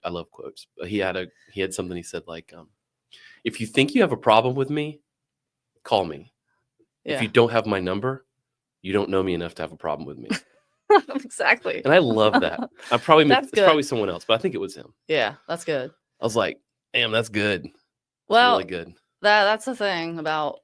I love quotes. He had something he said like, if you think you have a problem with me, call me. If you don't have my number, you don't know me enough to have a problem with me. Exactly. And I love that. It's probably someone else, but I think it was him. Yeah, that's good. I was like, damn, that's good. That's well, really good. That's the thing about,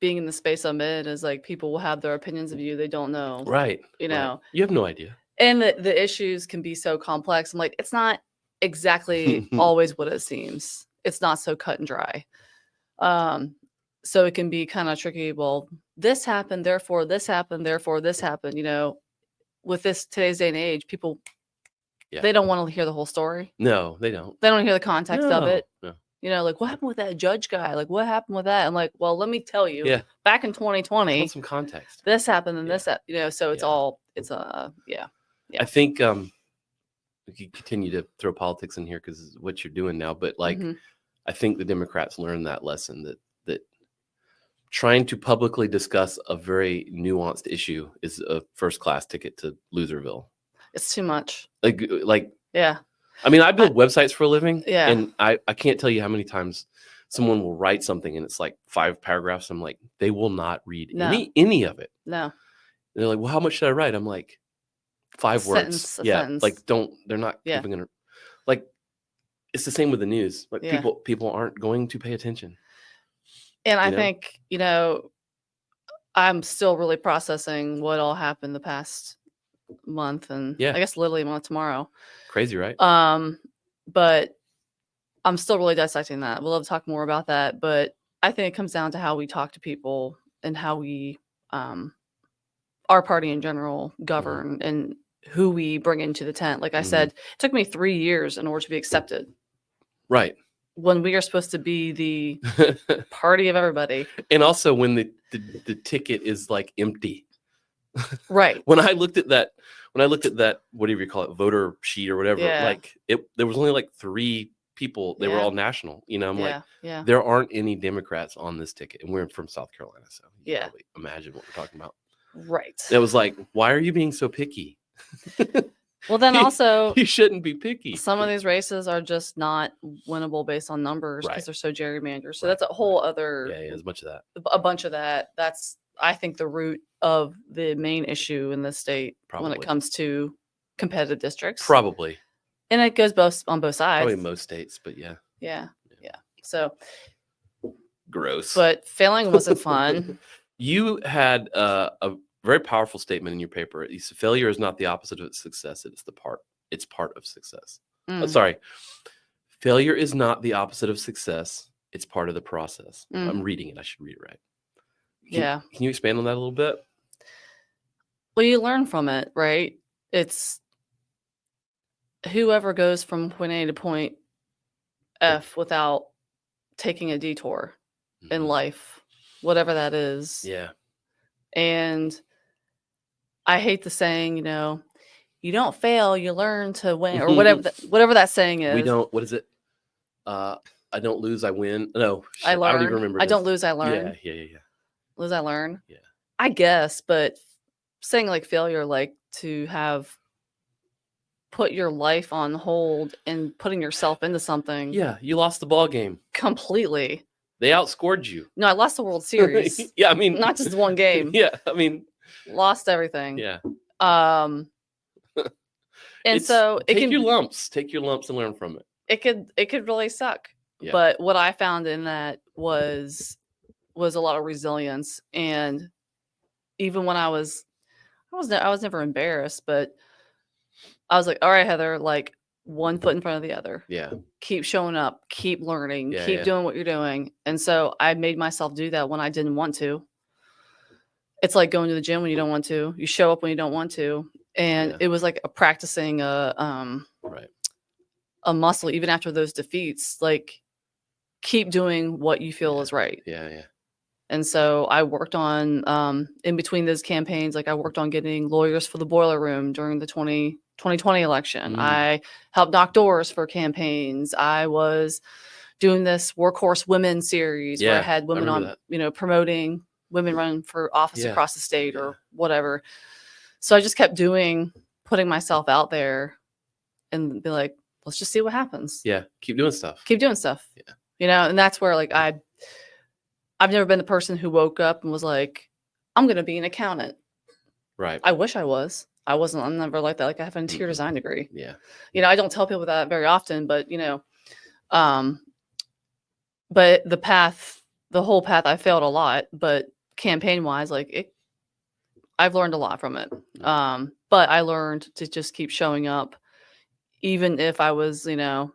being in the space I'm in is like people will have their opinions of you. They don't know. Right. You know. Right. You have no idea. And the issues can be so complex. I'm like, it's not exactly always what it seems. It's not so cut and dry. So it can be kind of tricky. Well, this happened, therefore this happened, therefore this happened. With today's day and age, people, they don't want to hear the whole story. No, they don't. They don't hear the context of it. No. Like, what happened with that judge guy? Like, what happened with that? I'm like, well, let me tell you. Yeah. Back in 2020, want some context. This happened and this, so it's all, yeah. I think we could continue to throw politics in here because what you're doing now, but like, I think the Democrats learned that lesson that trying to publicly discuss a very nuanced issue is a first-class ticket to Loserville. It's too much. Like, yeah. I mean, I build websites for a living, yeah. And I can't tell you how many times someone will write something and it's like 5 paragraphs. I'm like, they will not read any of it. No. And they're like, well, how much should I write? I'm like, 5 words. Sentence. Like they're not even gonna, like, it's the same with the news. Like people aren't going to pay attention. And I think, I'm still really processing what all happened the past month, and I guess literally tomorrow. Crazy, right? But I'm still really dissecting that. We'll love to talk more about that, but I think it comes down to how we talk to people and how we, our party in general, govern and who we bring into the tent. Like I said, it took me 3 years in order to be accepted. Right. When we are supposed to be the party of everybody. And also when the ticket is like empty. Right. When I looked at that, whatever you call it, voter sheet or whatever, like there was only like 3 people. They were all national. I'm like, there aren't any Democrats on this ticket. And we're from South Carolina. So you can probably imagine what we're talking about. Right. It was like, why are you being so picky? Well, then also, you shouldn't be picky. Some of these races are just not winnable based on numbers because they're so gerrymandered. So that's a whole other. Yeah, there's a bunch of that. A bunch of that. That's, I think, the root of the main issue in this state when it comes to competitive districts. Probably. And it goes on both sides. Probably most states, but yeah. Yeah. So. Gross. But failing wasn't fun. You had a very powerful statement in your paper. Failure is not the opposite of success. It's part of success. Sorry. Failure is not the opposite of success. It's part of the process. I'm reading it. I should read it right. Can you expand on that a little bit? Well, you learn from it, right? It's whoever goes from point A to point F without taking a detour in life, whatever that is. Yeah. And I hate the saying, you don't fail, you learn to win, or whatever that saying is. What is it? I don't lose, I win. No, I learn. I don't even remember. I don't lose, I learn. Yeah. Lose, I learn. Yeah. I guess, but saying like failure, like to have put your life on hold and putting yourself into something. Yeah, you lost the ball game. Completely. They outscored you. No, I lost the World Series. Yeah, I mean. Not just one game. Yeah, I mean. Lost everything. Yeah. And so it take your lumps and learn from it. It could really suck. Yeah. But what I found in that was a lot of resilience. And even when I was never embarrassed, but I was like, all right, Heather, like one foot in front of the other. Yeah. Keep showing up, keep learning, keep doing what you're doing. And so I made myself do that when I didn't want to. It's like going to the gym when you don't want to. You show up when you don't want to. And it was like practicing a muscle, even after those defeats, like keep doing what you feel is right. Yeah. And so I worked on, in between those campaigns, like I worked on getting lawyers for the boiler room during the 2020 election. I helped knock doors for campaigns. I was doing this Workhorse Women series where I had women on, promoting women running for office across the state or whatever. So I just kept putting myself out there and be like, let's just see what happens. Yeah. Keep doing stuff. Keep doing stuff. Yeah. You know, and that's where like I've never been the person who woke up and was like, I'm going to be an accountant. Right. I wish I was. I wasn't. I'm never like that. Like I have an interior design degree. Yeah. You know, I don't tell people that very often, but you know, but the whole path, I failed a lot, but campaign wise, like I've learned a lot from it. But I learned to just keep showing up, even if I was, you know,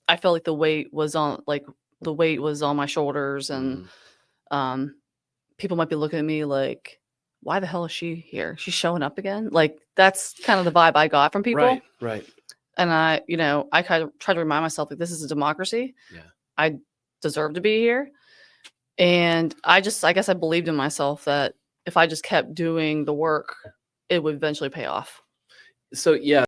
I felt like the weight was on my shoulders, and people might be looking at me like, why the hell is she here? She's showing up again. Like that's kind of the vibe I got from people. Right. And I, you know, I kind of try to remind myself like this is a democracy. Yeah. I deserve to be here. And I guess I believed in myself that if I just kept doing the work, it would eventually pay off. So yeah.